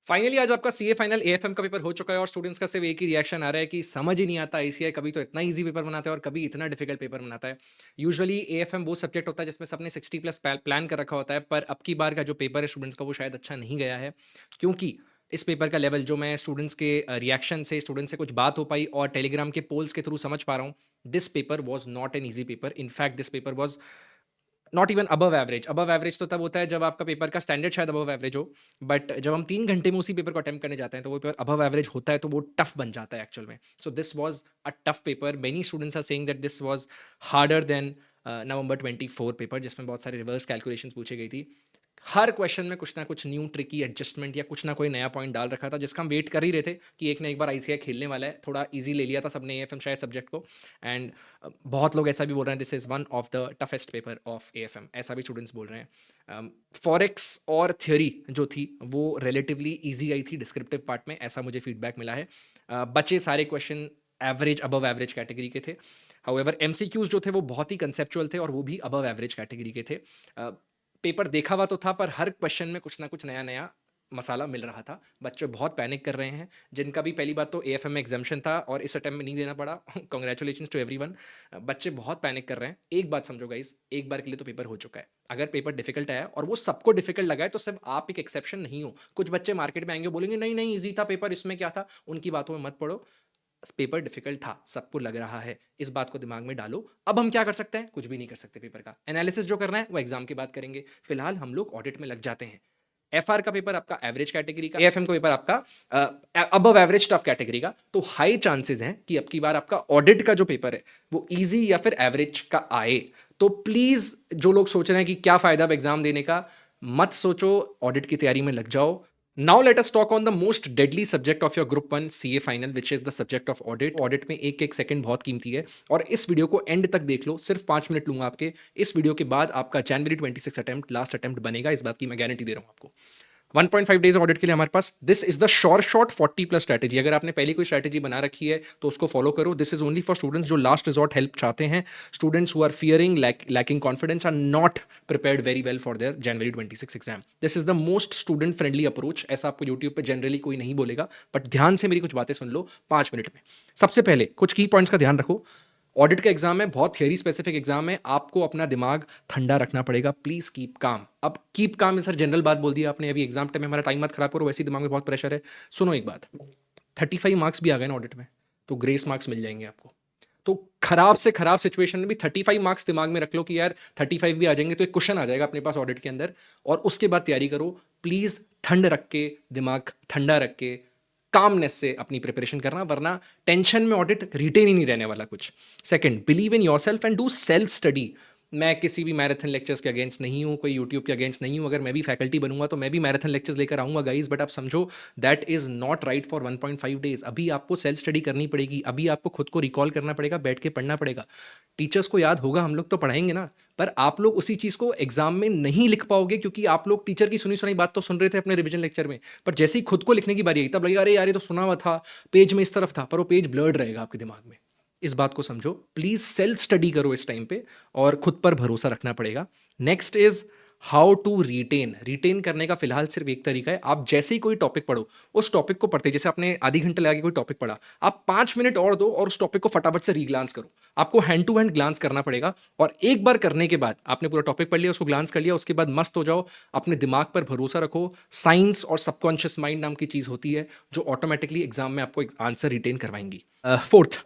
Finally आज आपका CA final AFM का पेपर हो चुका है और स्टूडेंट्स का सिर्फ एक ही रिएक्शन आ रहा है कि समझ ही नहीं आता आईसीआई कभी तो इतना इजी पेपर बनाता है और कभी इतना डिफिकल्ट पेपर बनाता है। यूजुअली एएफएम वो सब्जेक्ट होता है जिसमें सबने 60 प्लस प्लान कर रखा होता है, पर अब की बार का जो पेपर है स्टूडेंट्स का वो शायद अच्छा नहीं गया है, क्योंकि इस पेपर का लेवल जो मैं स्टूडेंट्स के रिएक्शन से स्टूडेंट्स से कुछ बात हो पाई और टेलीग्राम के पोल्स के थ्रू समझ पा रहा हूँ। This paper was not an easy paper. In fact this paper was not even above average. Above average तो तब होता है जब आपका पेपर का स्टैंडर्ड शायद अबव एवरेज हो, बट जब हम 3 घंटे में उसी पेपर को अटेम्प्ट करने जाते हैं तो वो पेपर अबव एवरेज होता है, तो वो टफ बन जाता है एक्चुअल में। So this was a tough paper. Many students are saying that this was harder than November 24 paper, जिसमें बहुत सारे रिवर्स कैलकुलेशन पूछी गई थी। हर क्वेश्चन में कुछ ना कुछ न्यू ट्रिकी एडजस्टमेंट या कुछ ना कोई नया पॉइंट डाल रखा था, जिसका हम वेट कर ही रहे थे कि एक ना एक बार आईसीआई खेलने वाला है। थोड़ा इजी ले लिया था सबने एएफएम शायद सब्जेक्ट को, एंड बहुत लोग ऐसा भी बोल रहे हैं this is one of the toughest paper of AFM, ऐसा भी स्टूडेंट्स बोल रहे हैं। फॉरेक्स और थ्योरी जो थी वो रिलेटिवली ईजी आई थी डिस्क्रिप्टिव पार्ट में, ऐसा मुझे फीडबैक मिला है। बचे सारे question average above average category के थे। हाउएवर एमसीक्यूज जो थे वो बहुत ही कंसेप्चुअल थे और वो भी अबव एवरेज कैटेगरी के थे। पेपर देखा हुआ तो था, पर हर क्वेश्चन में कुछ ना कुछ नया नया मसाला मिल रहा था। बच्चे बहुत पैनिक कर रहे हैं, जिनका भी पहली बात तो एएफएम में एग्जाम्शन था और इस अटेम्प्ट में नहीं देना पड़ा। Congratulation to everyone. बच्चे बहुत पैनिक कर रहे हैं। एक बात समझो गाइस, एक बार के लिए तो पेपर हो चुका है। अगर पेपर डिफिकल्ट आया और वो सबको डिफिकल्ट लगा है तो सिर्फ आप एक एक्सेप्शन नहीं हो। कुछ बच्चे मार्केट में आएंगे बोलेंगे नहीं नहीं इजी था पेपर, इसमें क्या था। उनकी बातों में मत पड़ो। पेपर डिफिकल्ट था, सबको लग रहा है, इस बात को दिमाग में डालो। अब हम क्या कर सकते हैं? कुछ भी नहीं कर सकते। पेपर का एनालिसिस जो करना है वो एग्जाम की बात करेंगे। फिलहाल हम लोग ऑडिट में लग जाते हैं। एफआर का पेपर आपका एवरेज कैटेगरी का, एएफएम का पेपर आपका अबव एवरेज टफ कैटेगरी का। तो हाई चांसेस हैं कि अब की बार आपका ऑडिट का जो पेपर है वो इजी या फिर एवरेज का आए। तो प्लीज जो लोग सोच रहे हैं कि क्या फायदा अब एग्जाम देने का, मत सोचो, ऑडिट की तैयारी में लग जाओ। Now let us talk on the most deadly subject of your Group 1 CA final, which is the subject of audit. Audit में एक एक सेकंड बहुत कीमती है और इस वीडियो को एंड तक देख लो। सिर्फ 5 मिनट लूंगा आपके। इस वीडियो के बाद आपका January 26 अटेम्प्ट लास्ट अटेम्प्ट बनेगा, इस बात की मैं गारंटी दे रहा हूँ आपको। 1.5 डेज ऑडिट के लिए हमारे पास this is the sure shot 40 plus strategy. अगर आपने पहले कोई स्ट्रैटेजी बना रखी है तो उसको फॉलो करो। This is only for students जो लास्ट रिजॉर्ट हेल्प चाहते हैं। Students who are fearing lacking confidence are not prepared very well for their January 26 exam. This is the most student friendly approach. ऐसा आपको YouTube पे generally कोई नहीं बोलेगा, but ध्यान से मेरी कुछ बातें सुन लो 5 मिनट में। सबसे पहले कुछ की पॉइंट्स का ध्यान रखो। ऑडिट का एग्जाम है, बहुत थियरी स्पेसिफिक एग्जाम है, आपको अपना दिमाग ठंडा रखना पड़ेगा। Please keep calm. अब कीप काम में सर जनरल बात बोल दी आपने, अभी एग्जाम टाइम में हमारा टाइम मत खराब करो, वैसे ही दिमाग में बहुत प्रेशर है। सुनो एक बात, 35 मार्क्स भी आ गए ना ऑडिट में तो ग्रेस मार्क्स मिल जाएंगे आपको। तो खराब से खराब सिचुएशन में भी 35 मार्क्स दिमाग में रख लो कि यार 35 भी आ जाएंगे तो एक क्वेश्चन आ जाएगा अपने पास ऑडिट के अंदर, और उसके बाद तैयारी करो। प्लीज ठंड रख के, दिमाग ठंडा रख के, कामनेस से अपनी प्रिपरेशन करना, वरना टेंशन में ऑडिट रिटेन ही नहीं रहने वाला कुछ। Second, believe in yourself and do self study. मैं किसी भी मैराथन लेक्चर्स के अगेंस्ट नहीं हूँ, कोई यूट्यूब के अगेंस्ट नहीं हूँ। अगर मैं भी फैकल्टी बनूंगा तो मैं भी मैराथन लेक्चर्स लेकर आऊँगा गाइज, बट आप समझो that is not right for 1.5 days. अभी आपको सेल्फ स्टडी करनी पड़ेगी, अभी आपको खुद को रिकॉल करना पड़ेगा, बैठ के पढ़ना पड़ेगा। टीचर्स को याद होगा, हम लोग तो पढ़ाएंगे ना, पर आप लोग उसी चीज़ को एग्जाम में नहीं लिख पाओगे, क्योंकि आप लोग टीचर की सुनी सुनाई बात तो सुन रहे थे अपने रिविजन लेक्चर में, पर जैसे ही खुद को लिखने की बारी आई तब लगेगा अरे यार ये तो सुना हुआ था, पेज में इस तरफ था, पर वो पेज ब्लर्ड रहेगा आपके दिमाग में। इस बात को समझो। प्लीज सेल्फ स्टडी करो इस टाइम पे, और खुद पर भरोसा रखना पड़ेगा। Next is how to retain. Retain करने का फिलहाल सिर्फ एक तरीका है, आप जैसे ही कोई टॉपिक पढ़ो, उस टॉपिक को पढ़ते, जैसे आपने आधी घंटे लगा के कोई टॉपिक पढ़ा, आप 5 मिनट और दो और उस टॉपिक को फटाफट से रीग्लांस करो। आपको हैंड टू हैंड ग्लांस करना पड़ेगा, और एक बार करने के बाद आपने पूरा टॉपिक पढ़ लिया, उसको ग्लांस कर लिया, उसके बाद मस्त हो जाओ। अपने दिमाग पर भरोसा रखो। साइंस और सबकॉन्शियस माइंड नाम की चीज़ होती है जो ऑटोमेटिकली एग्जाम में आपको आंसर रिटेन करवाएंगी। फोर्थ,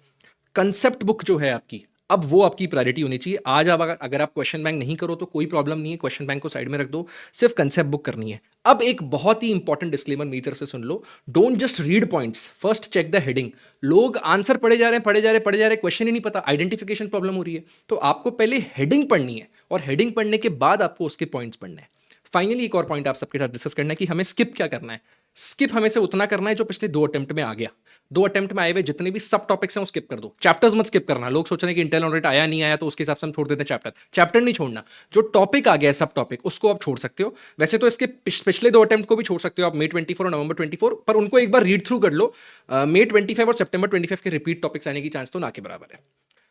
कंसेप्ट बुक जो है आपकी, अब वो आपकी प्रायोरिटी होनी चाहिए। आज आप अगर आप क्वेश्चन बैंक नहीं करो तो कोई प्रॉब्लम नहीं है, क्वेश्चन बैंक को साइड में रख दो, सिर्फ कंसेप्ट बुक करनी है। अब एक बहुत ही इंपॉर्टेंट डिस्क्लेमर मेरी तरफ से सुन लो। Don't just read points, first check the heading. लोग आंसर पढ़े जा रहे हैं, पढ़े जा रहे हैं, पढ़े जा रहे हैं, क्वेश्चन ही नहीं पता, आइडेंटिफिकेशन प्रॉब्लम हो रही है। तो आपको पहले हेडिंग पढ़नी है, और हेडिंग पढ़ने के बाद आपको उसके पॉइंट्स पढ़ने हैं। फाइनली एक और पॉइंट आप सबके साथ डिस्कस करना है कि हमें स्किप क्या करना है। स्किप हमें से उतना करना है जो पिछले 2 अटेम्प्ट में आ गया। 2 अटेम्प्ट में आए हुए जितने भी सब टॉपिक्स हैं वो स्किप कर दो। चैप्टर्स मत स्किप करना। लोग सोच रहे हैं कि इंटेल ऑडिट आया नहीं आया तो उसके हिसाब से हम छोड़ देते हैं चैप्टर। चैप्टर नहीं छोड़ना, जो टॉपिक आ गया है सब टॉपिक उसको आप छोड़ सकते हो। वैसे तो इसके पिछले 2 अटेम्प्ट को भी छोड़ सकते हो आप, May 24 और November 24, पर उनको एक बार रीड थ्रू कर लो। May 25 और September 25 के रिपीट टॉपिक्स आने की चांस तो ना के बराबर है।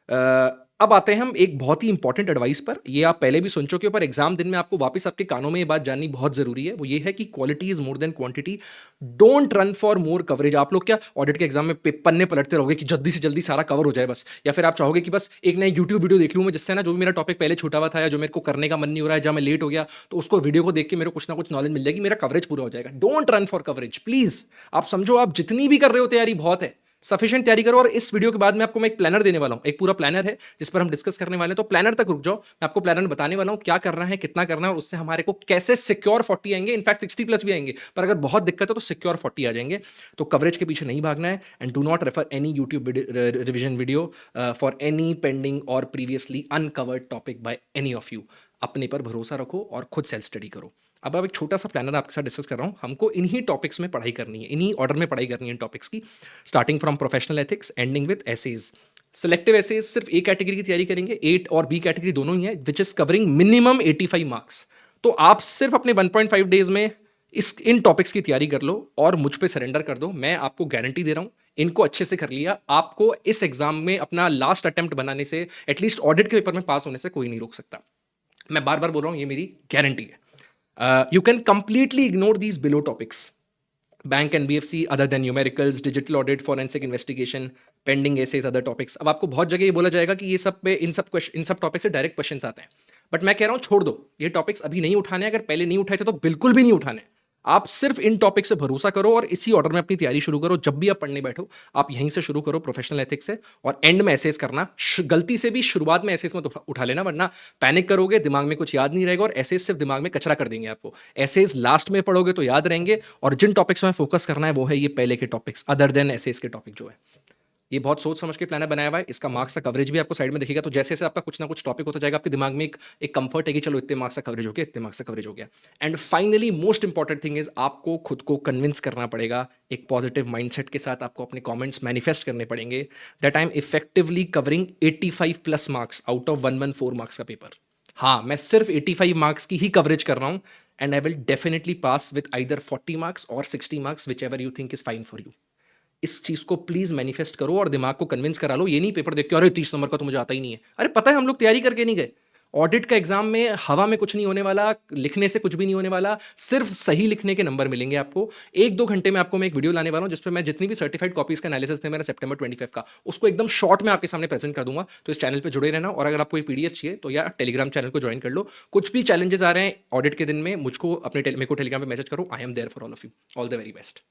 अब आते हैं हम एक बहुत ही इंपॉर्टेंट एडवाइस पर। ये आप पहले भी सुन चुके हो, पर एग्जाम दिन में आपको वापस आपके कानों में ये बात जाननी बहुत जरूरी है। वो ये है कि quality is more than quantity. Don't run for more coverage. आप लोग क्या ऑडिट के एग्जाम में पन्ने पलटते रहोगे कि जल्दी से जल्दी सारा कवर हो जाए बस, या फिर आप चाहोगे कि बस एक नया यूट्यूब वीडियो देख लूँ मैं, जिससे ना जो भी मेरा टॉपिक पहले छूटा हुआ था या जो मेरे को करने का मन नहीं हो रहा है, जहाँ मैं लेट हो गया, तो उसको वीडियो को देख के मेरे को कुछ ना कुछ नॉलेज मिल जाएगी, मेरा कवरेज पूरा हो जाएगा। Don't run for coverage please. आप समझो, आप जितनी भी कर रहे हो तैयारी बहुत है, सफिशिएंट तैयारी करो। और इस वीडियो के बाद में आपको मैं एक प्लानर देने वाला हूं, एक पूरा प्लानर है जिस पर हम डिस्कस करने वाले हैं। तो प्लानर तक रुक जाओ, मैं आपको प्लानर बताने वाला हूं क्या करना है, कितना करना है, और उससे हमारे को कैसे सिक्योर 40 आएंगे। इनफैक्ट 60 प्लस भी आएंगे, पर अगर बहुत दिक्कत है तो सिक्योर 40 आ जाएंगे। तो कवरेज के पीछे नहीं भागना है। And do not refer any YouTube revision video for any pending और previously uncovered topic by any of you. अपने पर भरोसा रखो और खुद सेल्फ स्टडी करो। अब एक छोटा सा प्लानर आपके साथ डिस्कस कर रहा हूँ। हमको इन्हीं टॉपिक्स में पढ़ाई करनी है, इन्हीं ऑर्डर में पढ़ाई करनी है इन टॉपिक्स की, starting from professional ethics ending with essays. Selective essays सिर्फ ए कैटेगरी की तैयारी करेंगे, ए और बी कैटेगरी दोनों ही है, which is covering minimum 85 marks. तो आप सिर्फ अपने 1.5 डेज में इन टॉपिक्स की तैयारी कर लो और मुझ पे सरेंडर कर दो। मैं आपको गारंटी दे रहा हूं, इनको अच्छे से कर लिया, आपको इस एग्जाम में अपना लास्ट अटेम्प्ट बनाने से, एटलीस्ट ऑडिट के पेपर में पास होने से कोई नहीं रोक सकता। मैं बार बार बोल रहा हूं, ये मेरी गारंटी है। You can completely ignore these below topics: bank and BFC, other than numericals, digital audit, forensic investigation, pending essays, other topics. अब आपको बहुत जगह ये बोला जाएगा कि ये सब पे इन सब टॉपिक से डायरेक्ट क्वेश्चंस आते हैं, बट मैं कह रहा हूं छोड़ दो, ये टॉपिक्स अभी नहीं उठाने। अगर पहले नहीं उठाए थे तो बिल्कुल भी नहीं उठाने। आप सिर्फ इन टॉपिक से भरोसा करो और इसी ऑर्डर में अपनी तैयारी शुरू करो। जब भी आप पढ़ने बैठो, आप यहीं से शुरू करो, प्रोफेशनल एथिक्स से, और एंड में एसेस करना। गलती से भी शुरुआत में एसेस मत उठा लेना, वरना पैनिक करोगे, दिमाग में कुछ याद नहीं रहेगा और एसेस सिर्फ दिमाग में कचरा कर देंगे आपको। एसेस लास्ट में पढ़ोगे तो याद रहेंगे, और जिन टॉपिक्स में फोकस करना है वो है ये पहले के टॉपिक्स, अदर देन एसेस के टॉपिक जो है। ये बहुत सोच समझ के प्लानर बनाया हुआ है। इसका मार्क्स का कवरेज भी आपको साइड में दिखेगा। तो जैसे जैसे आपका कुछ ना कुछ टॉपिक होता जाएगा, आपके दिमाग में एक कंफर्ट है कि चलो इतने मार्क्स का कवरेज हो गया, इतने मार्क्स का कवरेज हो गया। And finally most important thing is, आपको खुद को कन्विंस करना पड़ेगा। एक पॉजिटिव माइंडसेट के साथ आपको अपने कमेंट्स मैनिफेस्ट करने पड़ेंगे that I am effectively covering 85 plus marks out of 114 marks का पेपर। हाँ, मैं सिर्फ 85 मार्क्स की ही कवरेज कर रहा हूँ, and I will definitely pass with either 40 marks और 60 marks, which ever you think is fine for you. इस चीज को प्लीज मैनिफेस्ट करो और दिमाग को कन्विंस करा लो। ये नहीं पेपर देख के अरे 30 नंबर का तो मुझे आता ही नहीं है। अरे पता है हम लोग तैयारी करके नहीं गए। ऑडिट का एग्जाम में हवा में कुछ नहीं होने वाला, लिखने से कुछ भी नहीं होने वाला, सिर्फ सही लिखने के नंबर मिलेंगे आपको। 1-2 घंटे में आपको मैं एक वीडियो लाने वाला हूं जिसपे मैं जितनी भी सर्टिफाइड कॉपीज का एनालिसिस थे मेरा सितंबर 25 का, उसको एकदम शॉर्ट में आपके सामने प्रेजेंट कर दूंगा। तो इस चैनल पे जुड़े रहना, और अगर आपको ये पीडीएफ चाहिए तो यार टेलीग्राम चैनल को ज्वाइन कर लो। कुछ भी चैलेंजेस आ रहे हैं ऑडिट के दिन में, मुझको मेरे को टेलीग्राम पे मैसेज करो। I am there for all of you. All the very best.